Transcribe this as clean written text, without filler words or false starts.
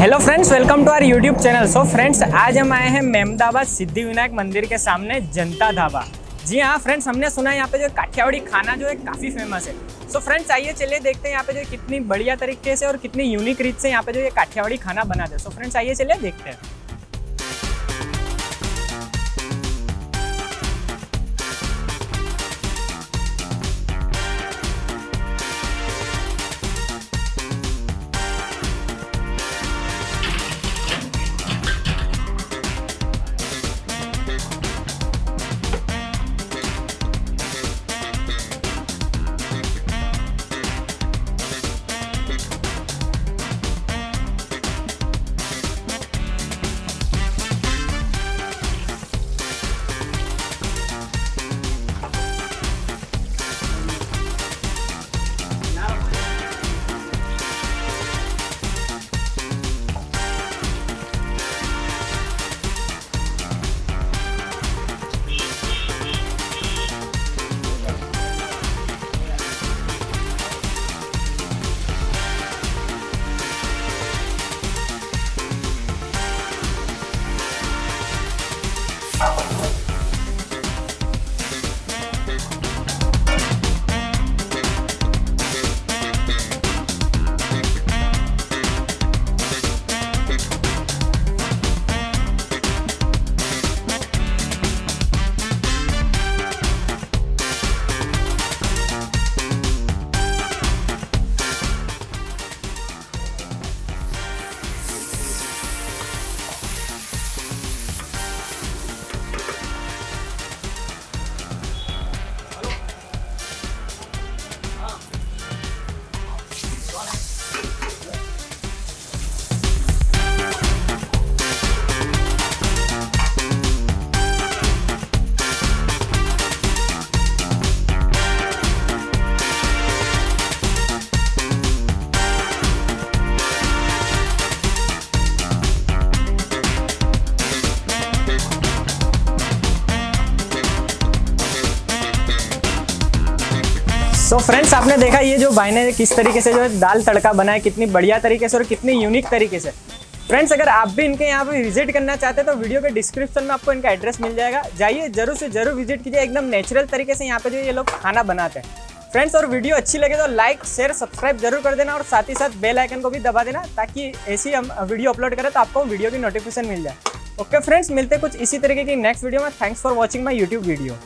Hello friends, welcome to our YouTube channel. So friends, आज हम आए हैं मेहमदाबाद सिद्धि विनायक मंदिर के सामने जनता ढाबा। जी हाँ फ्रेंड्स, हमने सुना है यहाँ पे जो काठियावाड़ी खाना जो है काफ़ी फेमस है। सो फ्रेंड्स, आइए चलिए देखते हैं यहाँ पे जो कितनी बढ़िया तरीके से और कितनी यूनिक रीत से यहाँ पे जो ये काठियावाड़ी खाना बनाते हैं। सो फ्रेंड्स, आइए चलिए देखते हैं। सो फ्रेंड्स, आपने देखा ये जो भाई ने किस तरीके से जो है दाल तड़का बनाया, कितनी बढ़िया तरीके से और कितनी यूनिक तरीके से। फ्रेंड्स, अगर आप भी इनके यहाँ पे विजिट करना चाहते हैं तो वीडियो के डिस्क्रिप्शन में आपको इनका एड्रेस मिल जाएगा। जाइए जरूर से जरूर विजिट कीजिए। एकदम नेचुरल तरीके से यहाँ पे जो ये लोग खाना बनाते हैं। फ्रेंड्स, और वीडियो अच्छी लगे तो लाइक शेयर सब्सक्राइब जरूर कर देना और साथ ही साथ बेल आइकन को भी दबा देना, ताकि ऐसी हम वीडियो अपलोड करें तो आपको वीडियो की नोटिफिकेशन मिल जाए। ओके फ्रेंड्स, मिलते हैं कुछ इसी तरीके की नेक्स्ट वीडियो में। Thanks for watching my YouTube video.